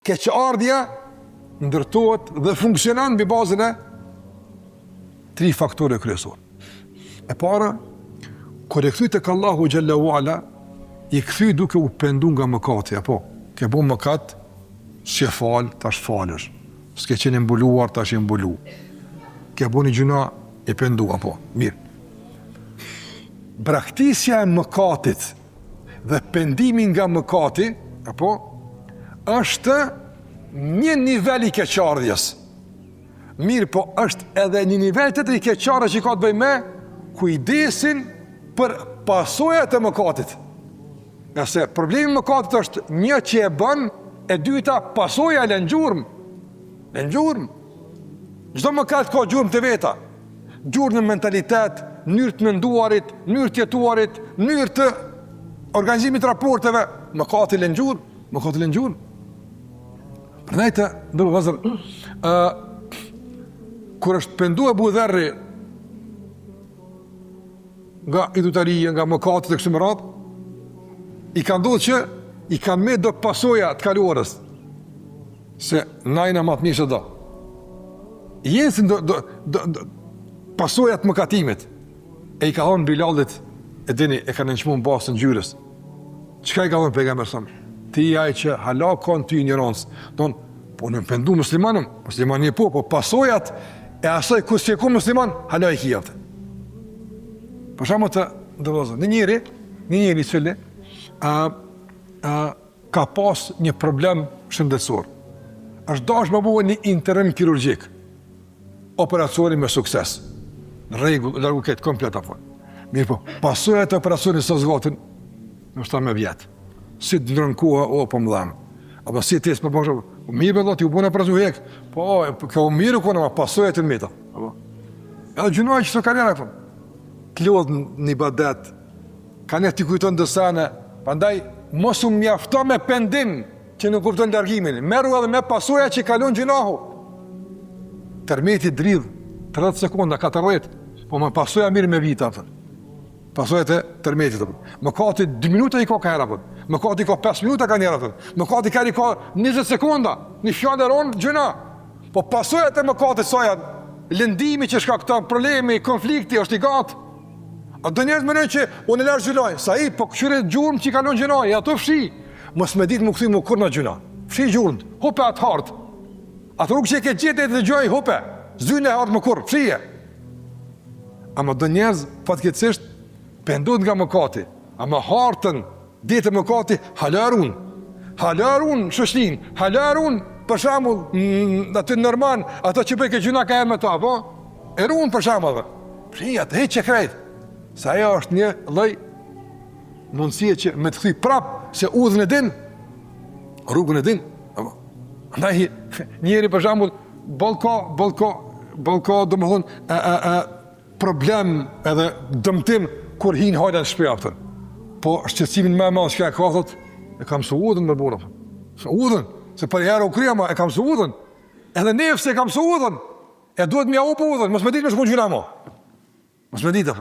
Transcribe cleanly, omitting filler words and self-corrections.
keqardhja ndërtohet dhe funksionon mbi bazën e 3 faktore kryesor. E para, kur e kthy tek Allahu xhallahu ala, i kthy duke u penduar nga mëkati, apo ke bën mëkat, s'e fal, tash falësh. S'ke qenë mbuluar, tash je mbulu. Ke bën një gjuna, e pendu, apo mirë. Braktisja e mëkatit dhe pendimi nga mëkati, apo është një nivel i keqardhjes. Mirë, po është edhe një nivel të i keqardhjes që ka të bëjë me kujdesin për pasojat e mëkatit. Nëse problemi i mëkatit është një që e bën, e dyta pasoja e gjurmë. E gjurmë. Çdo mëkat ka gjurmë të veta. Gjurmë në mentalitet, mënyrë të menduarit, mënyrë të jetuarit, mënyrë të organizimit raporteve, mëkati lën gjurmë. Prandaj të ndër vëllezër, kur është penduar Abu Dharri nga idhutaria, nga mëkatet e kësaj radhë, i ka ndodhur që i kanë me do pasoja të kaluarës, se najna më të mirë se do. Jesin do pasoja të mëkatimit. E i ka thonë Bilalit, e dini, e ka nënçmuar basën gjyrës. Çka i ka thonë pejgamberi sa? Ti ai që hala kon ty ignorancë. Don, po në pendu muslimani e po pasojat e asaj ku si e ku musliman, hala i kijavte. Për shkak të ndërvozë, në njëri i cili ka pas një problem shëndetësor. Është dashur më bëu një intervent kirurgjik. Operacioni me sukses. Në rregull, largu këtë komplet apo. Mirë po, pasojat e operacionit së zgatin, më shta me vjetë. Si të ndrën koha, po më dhamë. Apo si të esë për bashkë, mirë me dhëtë, ju bu në operacion hekë. Po, ka u mirë kone, ma pasojat e në meta. Edhe gjënoj që të karjera, po. Të lodhë një badet, ka një të kujton dësane, pandaj, mos u mjafto me pendim që nuk kupton largimin. Meru edhe me pasojat që kalon gjënahu. Termeti dridh 30 sekonda, 40, po më pasoja mirë me vita, pasojat e termetit. Mëkati 2 minuta i ka ka hera, mëkati ka 5 minuta ka njëra, mëkati ka 20 sekonda, një fjallë e ronë, gjëna. Po pasojat e mëkatit sajat, lëndimi që shkakton problemi, konflikti, është i gatë. A do njerëz mendojnë që unë lërë gjunaj, sa i, po këshyre gjurëm që i kalon gjunaj, ato fshi. Mos me ditë më këthy më kur në gjuna. Fshi gjurëm, hope atë hartë. Atë rrugë që e ke gjithë e të gjoj, hope. Zyne e hartë më kur, fshije. Ama do njerëz, fatkeqësisht, pendojnë nga mëkati. Ama hartën, ditë mëkati, halarun shoqnin, halarun për shembull, aty normal, ato që bëj ke gjuna ka me ta, po? Erun për shembull. Fshije atë hiç e krejt. Sa ajo është një lloj mundësie që me të kthy prap se udhën e din, rrugën e din. Andaj njëri për shembull bollko domethënë problem edhe dëmtim kur hin hajdan shpirtën. Po shqetësimin më madh që ka thotë, e kam su udhën më burrë. Udhën, se për herë u krema e kam su udhën. Edhe nefse e kam su udhën. E duhet më u udhën, mos më ditë më shkon gjuna më. Mos më ditë.